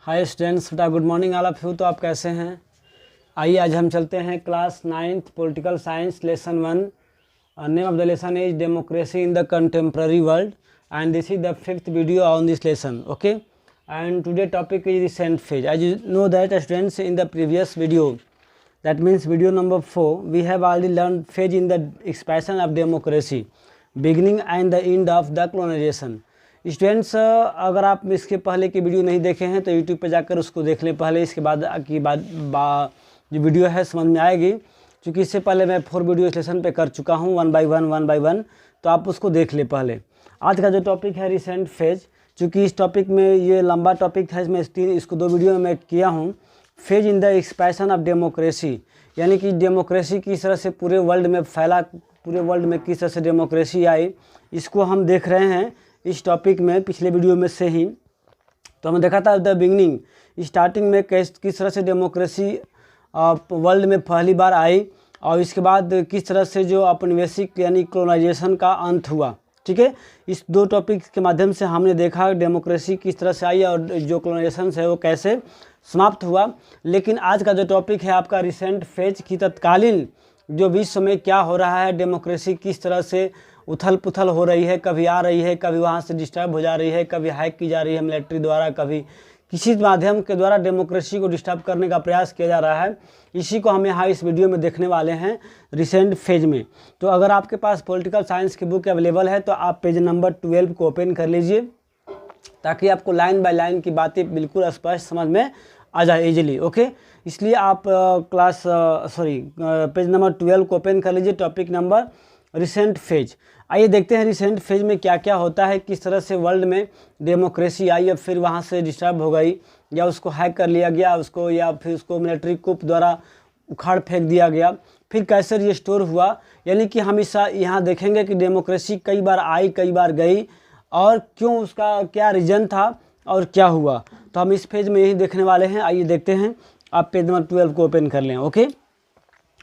हाय students, बेटा good morning all of you. तो आप कैसे हैं? आइए आज हम चलते हैं class 9th political science lesson 1। Name of the lesson is democracy in the contemporary world and this is the 5th video on this lesson. Okay, and today topic is recent phase. As you know that students, in the previous video, that means video number 4, we have already learned phase in the expansion of democracy, beginning and the end of the colonization. Students, अगर आप इसके पहले की video नहीं देखे हैं तो YouTube पे जाकर उसको देख लें पहले, इसके बाद की जो वीडियो है समझ में आएगी, क्योंकि इससे पहले मैं 4 वीडियो इस लेसन पे कर चुका हूँ वन बाय वन, तो आप उसको देख लें पहले। आज का जो टॉपिक है रिसेंट फेज, चूँकि इस टॉपिक में ये लंबा टॉपिक है, इसमें इसको 2 वीडियो में मैं किया हूँ। Phase in the expansion of democracy, यानी कि डेमोक्रेसी किस तरह से पूरे वर्ल्ड में फैला, पूरे वर्ल्ड में किस तरह से डेमोक्रेसी आई, इसको हम देख रहे हैं इस टॉपिक में। पिछले वीडियो में से ही तो हमने देखा था द बिगनिंग, स्टार्टिंग में किस तरह से डेमोक्रेसी वर्ल्ड में पहली बार आई, और इसके बाद किस तरह से जो औपनिवेशिक यानी कॉलोनाइजेशन का अंत हुआ। ठीक है, इस 2 टॉपिक के माध्यम से हमने देखा डेमोक्रेसी किस तरह से आई और जो कॉलोनाइजेशन है वो कैसे समाप्त हुआ। लेकिन आज का जो टॉपिक है आपका रिसेंट फेज की तत्कालीन जो विश्व में क्या हो रहा है, डेमोक्रेसी किस तरह से उथल पुथल हो रही है, कभी आ रही है, कभी वहाँ से डिस्टर्ब हो जा रही है, कभी हैक की जा रही है मिलिट्री द्वारा, कभी किसी माध्यम के द्वारा डेमोक्रेसी को डिस्टर्ब करने का प्रयास किया जा रहा है। इसी को हम यहाँ इस वीडियो में देखने वाले हैं रिसेंट फेज में। तो अगर आपके पास पॉलिटिकल साइंस की बुक अवेलेबल है तो आप पेज नंबर 12 को ओपन कर लीजिए, ताकि आपको लाइन बाय लाइन की बातें बिल्कुल स्पष्ट समझ में आ जाए इजीली। ओके, इसलिए आप पेज नंबर 12 को ओपन कर लीजिए, टॉपिक नंबर रिसेंट फेज। आइए देखते हैं रिसेंट फेज में क्या क्या होता है, किस तरह से वर्ल्ड में डेमोक्रेसी आई और फिर वहाँ से डिस्टर्ब हो गई, या उसको हैक कर लिया गया उसको, या फिर उसको मिलिट्री कूप द्वारा उखाड़ फेंक दिया गया, फिर कैसे रिस्टोर हुआ। यानी कि हम इस यहाँ देखेंगे कि डेमोक्रेसी कई बार आई, कई बार गई, और क्यों, उसका क्या रीज़न था और क्या हुआ। तो हम इस पेज में यही देखने वाले हैं। आइए देखते हैं, आप पेज नंबर 12 को ओपन कर लें। Okay,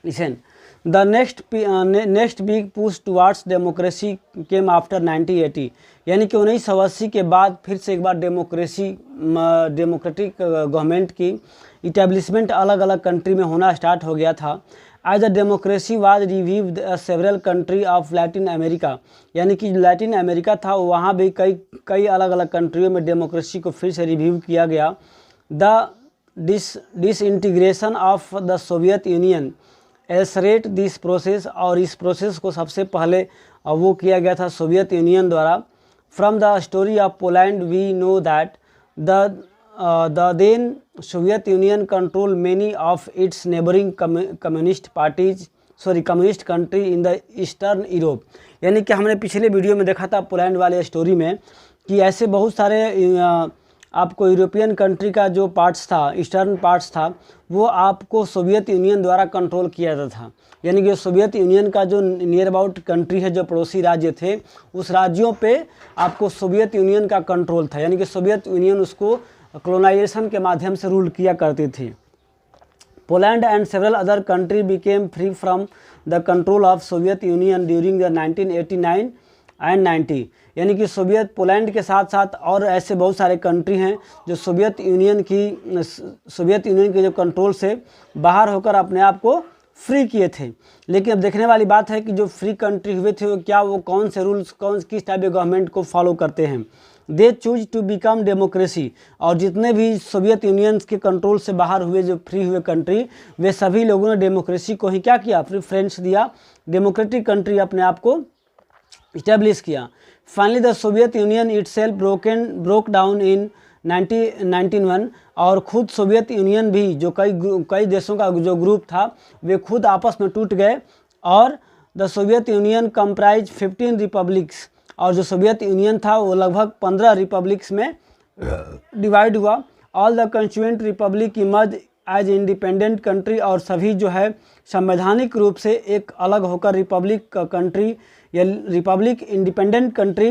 listen, the next big push towards democracy came after 1980, यानी कि 1980 के बाद फिर से एक बार डेमोक्रेटिक गवर्नमेंट की इटेब्लिशमेंट अलग अलग कंट्री में होना स्टार्ट हो गया था। As the democracy was revived several country of Latin America, यानी कि लैटिन अमेरिका था वहाँ भी कई अलग अलग कंट्रियों में डेमोक्रेसी को फिर से रिव्यू किया गया। The disintegration of the Soviet Union accelerated this process, और इस प्रोसेस को सबसे पहले वो किया गया था सोवियत यूनियन द्वारा। From the story of Poland we know that the then Soviet Union controlled many of its neighboring communist country in the Eastern Europe, यानी कि हमने पिछले वीडियो में देखा था पोलैंड वाले स्टोरी में कि ऐसे बहुत सारे आपको यूरोपियन कंट्री का जो पार्ट्स था, ईस्टर्न पार्ट्स था, वो आपको सोवियत यूनियन द्वारा कंट्रोल किया जाता था। यानी कि सोवियत यूनियन का जो नियर अबाउट कंट्री है, जो पड़ोसी राज्य थे, उस राज्यों पे आपको सोवियत यूनियन का कंट्रोल था, यानी कि सोवियत यूनियन उसको कॉलोनाइजेशन के माध्यम से रूल किया करती थी। Poland and several other country became free from the control of Soviet union during the 1989 and 90, यानी कि पोलैंड के साथ साथ और ऐसे बहुत सारे कंट्री हैं जो सोवियत यूनियन के जो कंट्रोल से बाहर होकर अपने आप को फ्री किए थे। लेकिन अब देखने वाली बात है कि जो फ्री कंट्री हुए थे वो कौन से रूल्स, किस टाइप के गवर्नमेंट को फॉलो करते हैं। They choose to become democracy, और जितने भी सोवियत यूनियन के कंट्रोल से बाहर हुए जो फ्री हुए कंट्री, वे सभी लोगों ने डेमोक्रेसी को ही क्या किया, प्रेफरेंस दिया, डेमोक्रेटिक कंट्री अपने आप को इस्टेब्लिश किया। Finally the Soviet union itself broke down in 1991, और खुद सोवियत यूनियन भी जो कई देशों का जो ग्रुप था वे खुद आपस में टूट गए, और the Soviet union comprise 15 republics, और जो सोवियत यूनियन था वो लगभग 15 रिपब्लिक्स में डिवाइड हुआ। All the constituent republic emerge as independent country, और सभी जो है संवैधानिक रूप से एक अलग होकर रिपब्लिक कंट्री या रिपब्लिक इंडिपेंडेंट कंट्री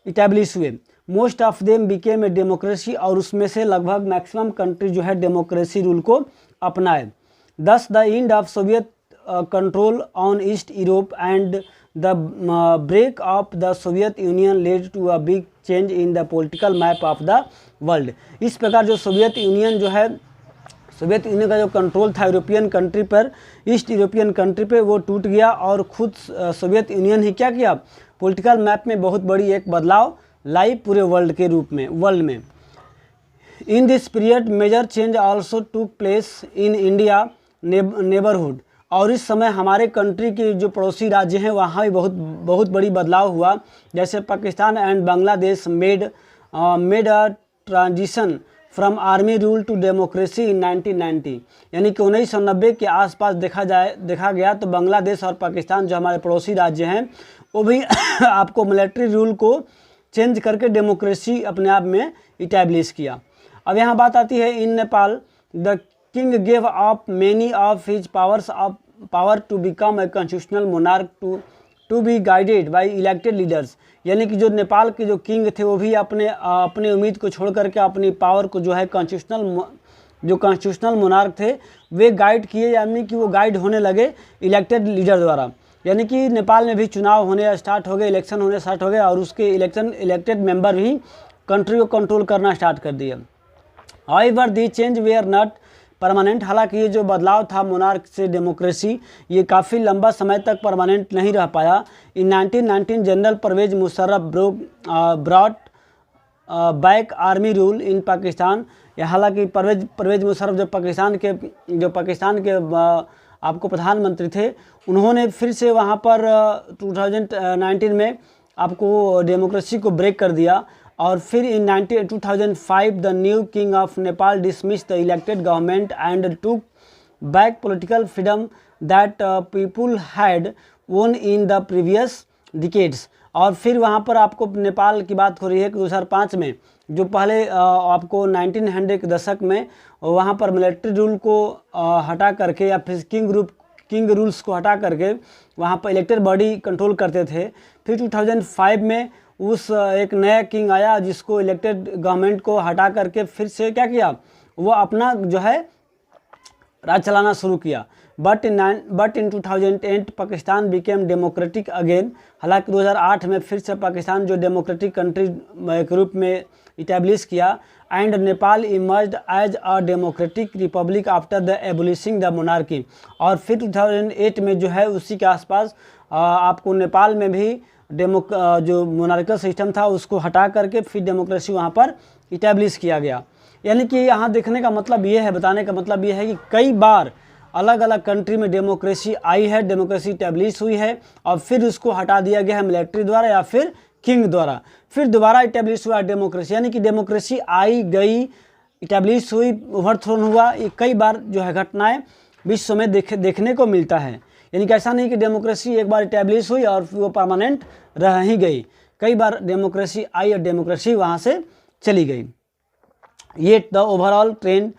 इटेब्लिश हुए। Most of them became a democracy, और उसमें से लगभग मैक्सिमम कंट्री जो है डेमोक्रेसी रूल को अपनाए। Thus the end of Soviet control on East Europe and the break of the Soviet Union led to a big change in the political map of the world. इस प्रकार जो Soviet union जो है, Soviet union का जो control था European country पर, east European country पे, वो टूट गया और खुद सोवियत यूनियन ही क्या किया, पॉलिटिकल मैप में बहुत बड़ी एक बदलाव लाई पूरे वर्ल्ड के रूप में, वर्ल्ड में। In this period major change also took place in India neighbourhood. और इस समय हमारे कंट्री के जो पड़ोसी राज्य हैं वहाँ भी बहुत बड़ी बदलाव हुआ। जैसे Pakistan and Bangladesh made a transition from army rule to democracy in 1990। यानी कि 1990 के आसपास देखा गया तो बांग्लादेश और पाकिस्तान जो हमारे पड़ोसी राज्य हैं वो भी आपको मिलिट्री रूल को चेंज करके डेमोक्रेसी अपने आप में इटैब्लिश किया। अब यहाँ बात आती है, in Nepal the king gave up many of his power to become a constitutional monarch to be guided by elected leaders. यानी कि जो नेपाल के जो किंग थे वो भी अपने उम्मीद को छोड़ करके अपनी पावर को जो है कॉन्स्टिट्यूशनल मोनार्क थे वे गाइड किए, यानी कि वो गाइड होने लगे इलेक्टेड लीडर द्वारा। यानी कि नेपाल में भी चुनाव होने स्टार्ट हो गए, इलेक्शन होने स्टार्ट हो गए और उसके इलेक्टेड मेंबर भी कंट्री को कंट्रोल करना स्टार्ट कर दिया। However the change were not permanent. हालांकि ये जो बदलाव था मोनार्क से डेमोक्रेसी, ये काफ़ी लंबा समय तक परमानेंट नहीं रह पाया। In 1919 general Pervez Musharraf brought back army rule in Pakistan. हालांकि परवेज मुशर्रफ जो पाकिस्तान के आपको प्रधानमंत्री थे, उन्होंने फिर से वहाँ पर 2019 में आपको डेमोक्रेसी को ब्रेक कर दिया। और फिर in 2005 the new king of Nepal dismiss the elected government and took back political freedom that people had won in the previous decades. और फिर वहाँ पर आपको नेपाल की बात हो रही है कि 2005 में जो पहले आपको 1900 के दशक में वहाँ पर मिलिट्री रूल को हटा करके या फिर किंग रूल्स को हटा करके वहाँ पर इलेक्टेड बॉडी कंट्रोल करते थे। फिर 2005 में उस एक नया किंग आया जिसको इलेक्टेड गवर्नमेंट को हटा करके फिर से क्या किया, वो अपना जो है राज चलाना शुरू किया। But in 2008 Pakistan became democratic again. हालांकि 2008 में फिर से पाकिस्तान जो डेमोक्रेटिक कंट्री के रूप में इटैब्लिश किया। And Nepal emerged as a democratic republic after the abolishing the monarchy. और फिर 2008 में जो है उसी के आसपास आपको नेपाल में भी जो मोनार्किकल सिस्टम था उसको हटा करके फिर डेमोक्रेसी वहाँ पर इटैब्लिश किया गया। यानी कि यहाँ देखने का मतलब ये है, बताने का मतलब ये है कि कई बार अलग अलग कंट्री में डेमोक्रेसी आई है, डेमोक्रेसी इटैब्लिश हुई है और फिर उसको हटा दिया गया है मिलिट्री द्वारा या फिर किंग द्वारा, फिर दोबारा इटैब्लिश हुआ डेमोक्रेसी। यानी कि डेमोक्रेसी आई गई, इटैब्लिश हुई, ओवरथ्रोन हुआ, ये कई बार जो है घटनाएँ विश्व में देखने को मिलता है। यानी कि ऐसा नहीं कि डेमोक्रेसी एक बार इटैब्लिश हुई और वो परमानेंट रह ही गई, कई बार डेमोक्रेसी आई और डेमोक्रेसी वहाँ से चली गई। Yet the overall trend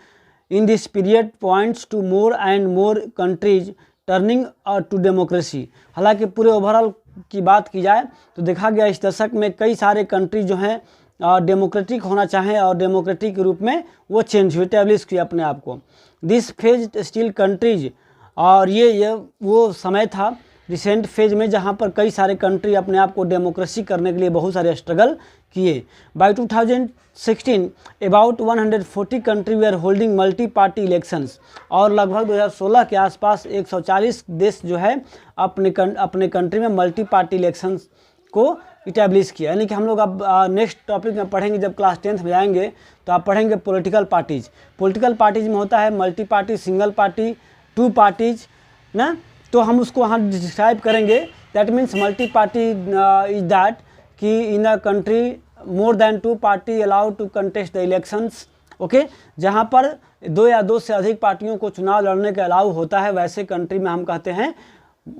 in this period points to more and more countries turning to democracy. हालांकि पूरे ओवरऑल की बात की जाए तो देखा गया इस दशक में कई सारे कंट्री जो हैं डेमोक्रेटिक होना चाहें और डेमोक्रेटिक रूप में वो चेंज हुए, इटैब्लिश किया अपने आप को। दिस फेज स्टिल कंट्रीज, और ये वो समय था रिसेंट फेज में जहाँ पर कई सारे कंट्री अपने आप को डेमोक्रेसी करने के लिए बहुत सारे स्ट्रगल किए। By 2016 about 140 country they are holding multi party elections. और लगभग 2016 के आसपास 140 देश जो है अपने कंट्री में मल्टी पार्टी इलेक्शंस को इटैब्लिश किया। यानी कि हम लोग अब नेक्स्ट टॉपिक में पढ़ेंगे, जब क्लास 10th में जाएंगे तो आप पढ़ेंगे पॉलिटिकल पार्टीज। पॉलिटिकल पार्टीज में होता है multi party, single party, two parties ना, तो हम उसको वहाँ डिस्क्राइब करेंगे। That means multi party is that कि in a country more than two party allowed to contest the elections. Okay, जहाँ पर दो या दो से अधिक पार्टियों को चुनाव लड़ने का अलाउ होता है, वैसे कंट्री में हम कहते हैं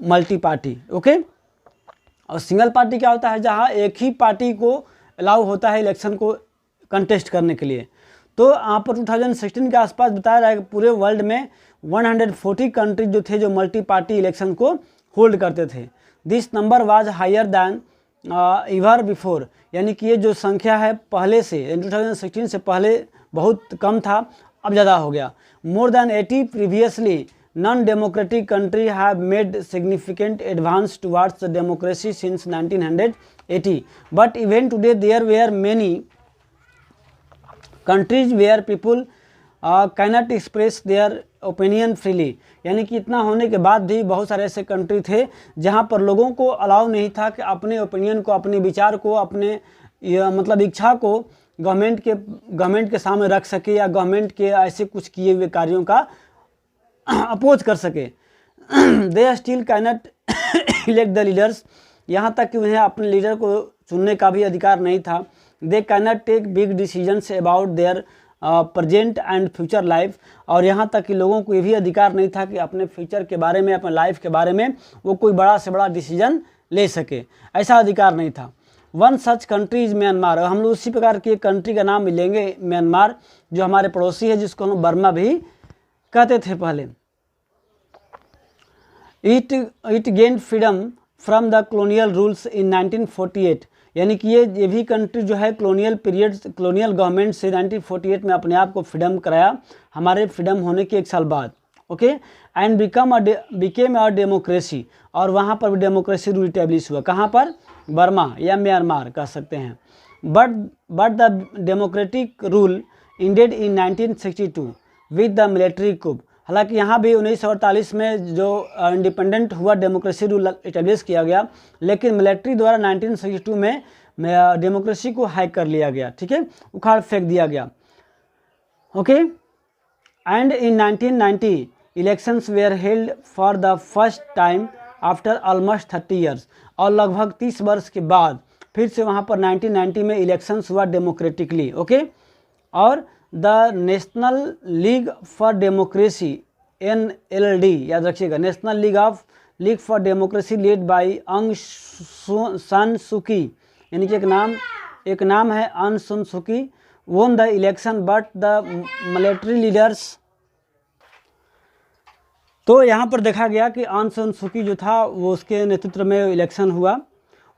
मल्टी पार्टी। ओके, और सिंगल पार्टी क्या होता है, जहाँ एक ही पार्टी को अलाउ होता है इलेक्शन को कंटेस्ट करने के लिए। तो यहाँ पर 2016 के आसपास बताया जाएगा पूरे वर्ल्ड में 140 कंट्री जो थे जो मल्टी पार्टी इलेक्शन को होल्ड करते थे। This number was higher than ever before. यानी कि ये जो संख्या है पहले से 2016 से पहले बहुत कम था, अब ज़्यादा हो गया। More than 80 previously non democratic country have made significant advance towards the democracy since 1980, but even today there were many countries where people cannot express their opinion freely. यानी कि इतना होने के बाद भी बहुत सारे ऐसे कंट्री थे जहाँ पर लोगों को अलाउ नहीं था कि अपने ओपिनियन को, अपने विचार को, अपने मतलब इच्छा को गवर्नमेंट के सामने रख सके या गवर्नमेंट के ऐसे कुछ किए हुए कार्यों का अपोज कर सके। They still cannot elect the leaders, यहाँ तक कि उन्हें अपने लीडर को चुनने का भी अधिकार नहीं था। They cannot take big decisions about their present and future life, और यहाँ तक कि लोगों को ये भी अधिकार नहीं था कि अपने फ्यूचर के बारे में, अपने लाइफ के बारे में वो कोई बड़ा से बड़ा डिसीजन ले सके, ऐसा अधिकार नहीं था। One such country is Myanmar, हम लोग उसी प्रकार की एक कंट्री का नाम मिलेंगे म्यांमार, जो हमारे पड़ोसी है, जिसको हम बर्मा भी कहते थे पहले। It gained freedom from the colonial rules in 1948, यानी कि ये भी कंट्री जो है कॉलोनियल गवर्नमेंट से 1948 में अपने आप को फ्रीडम कराया, हमारे फ्रीडम होने के 1 साल बाद। Okay, and became a democracy, और वहाँ पर डेमोक्रेसी रूल इस्टेब्लिश हुआ। कहाँ पर? बर्मा या म्यांमार कह सकते हैं। But the democratic rule ended in 1962 with the military coup। हालांकि यहाँ भी 1948 में जो इंडिपेंडेंट हुआ डेमोक्रेसी रूल इस्टेब्लिश किया गया, लेकिन मिलिट्री द्वारा 1962 में डेमोक्रेसी को हैक कर लिया गया, ठीक है, उखाड़ फेंक दिया गया। Okay, and in 1990 elections where held for the first time after almost 30 years, और लगभग 30 वर्ष के बाद फिर से वहाँ पर 1990 में इलेक्शंस हुआ डेमोक्रेटिकली। ओके, और the national league for democracy NLD, याद रखिएगा, national league for democracy led by अंग सान सुकी, यानी कि एक नाम है अंग सान सुकी, won the election but the military leaders. तो यहाँ पर देखा गया कि आंग सान सुकी जो था वो उसके नेतृत्व में इलेक्शन हुआ,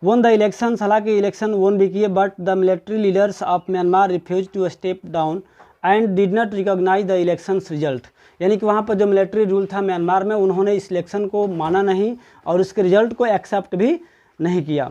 वोन द इलेक्शन, हालांकि इलेक्शन वोन भी किए, but the military leaders of Myanmar refuse to step down and did not recognise the elections result, यानी कि वहाँ पर जो मिलिट्री रूल था म्यांमार में, उन्होंने इस इलेक्शन को माना नहीं और उसके रिजल्ट को एक्सेप्ट भी नहीं किया।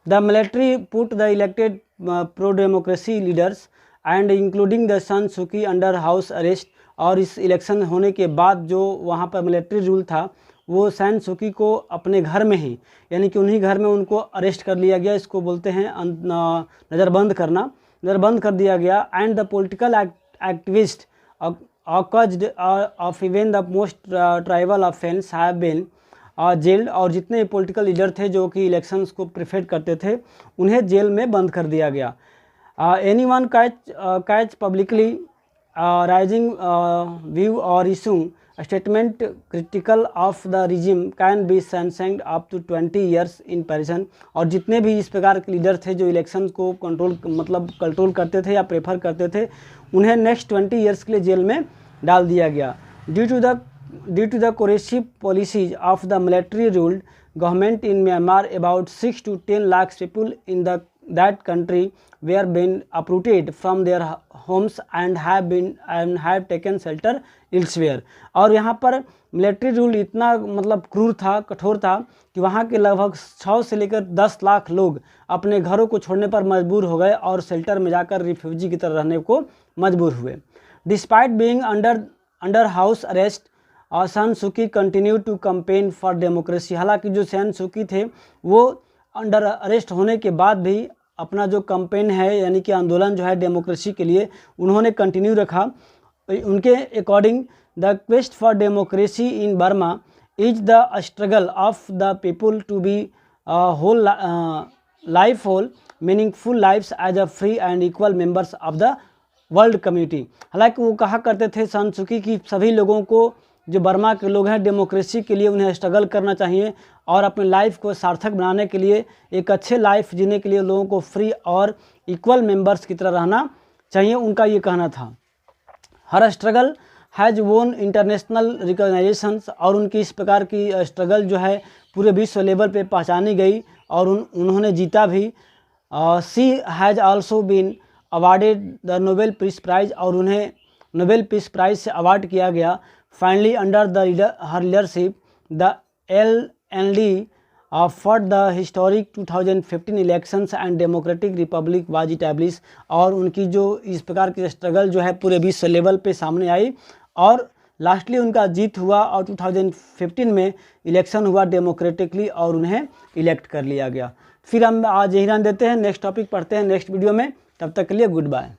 The military put the elected pro democracy leaders and including the सान सुकी अंडर हाउस अरेस्ट, और इस इलेक्शन होने के बाद जो वहाँ पर मिलिट्री रूल था वो सान सुकी को अपने घर में ही, यानी कि उन्हीं घर में उनको अरेस्ट कर लिया गया, इसको बोलते हैं नज़रबंद करना, नज़रबंद कर दिया गया। And the political activist accused of even the most tribal offense have been jailed, और जितने पॉलिटिकल लीडर थे जो कि इलेक्शंस को प्रेफर करते थे उन्हें जेल में बंद कर दिया गया। Anyone catch publicly raising view और issue statement critical of the regime can be sentenced up to 20 years in prison, और जितने भी इस प्रकार के लीडर थे जो इलेक्शन को कंट्रोल करते थे या प्रेफर करते थे, उन्हें नेक्स्ट 20 ईयर्स के लिए जेल में डाल दिया गया। Due to the coercive policies of the military ruled government in Myanmar, about 6 to 10 lakhs people in that country were been uprooted from their homes and have taken shelter elsewhere। और यहाँ पर military rule इतना क्रूर था, कठोर था कि वहाँ के लगभग 6 से लेकर 10 लाख लोग अपने घरों को छोड़ने पर मजबूर हो गए और शेल्टर में जाकर रिफ्यूजी की तरह रहने को मजबूर हुए। Despite being under house arrest, San Suu Kyi continue to campaign for democracy, हालांकि जो सान सुकी थे वो अंडर अरेस्ट होने के बाद भी अपना जो कैंपेन है यानी कि आंदोलन जो है डेमोक्रेसी के लिए उन्होंने कंटिन्यू रखा। उनके according the quest for democracy in Burma is the struggle of the people to be whole meaningful lifes as a free and equal members of the world community. हालांकि वो कहा करते थे सान सुकी की सभी लोगों को, जो बर्मा के लोग हैं, डेमोक्रेसी के लिए उन्हें स्ट्रगल करना चाहिए और अपने लाइफ को सार्थक बनाने के लिए, एक अच्छे लाइफ जीने के लिए लोगों को फ्री और इक्वल मेंबर्स की तरह रहना चाहिए, उनका ये कहना था। हर स्ट्रगल हैज़ वोन इंटरनेशनल रिकॉग्नाइजेशंस, और उनकी इस प्रकार की स्ट्रगल जो है पूरे विश्व लेवल पे पहचानी गई और उन्होंने जीता भी। She has also been awarded the Nobel peace prize, और उन्हें नोबेल पीस प्राइज से अवार्ड किया गया। Finally under the her leadership the LND for the historic 2015 elections and democratic republic was establish. और उनकी जो इस प्रकार की स्ट्रगल जो है पूरे विश्व लेवल पे सामने आई और लास्टली उनका जीत हुआ और 2015 में इलेक्शन हुआ डेमोक्रेटिकली और उन्हें इलेक्ट कर लिया गया। फिर हम आज यही रहने देते हैं, नेक्स्ट टॉपिक पढ़ते हैं नेक्स्ट वीडियो में। तब तक के लिए गुड बाय।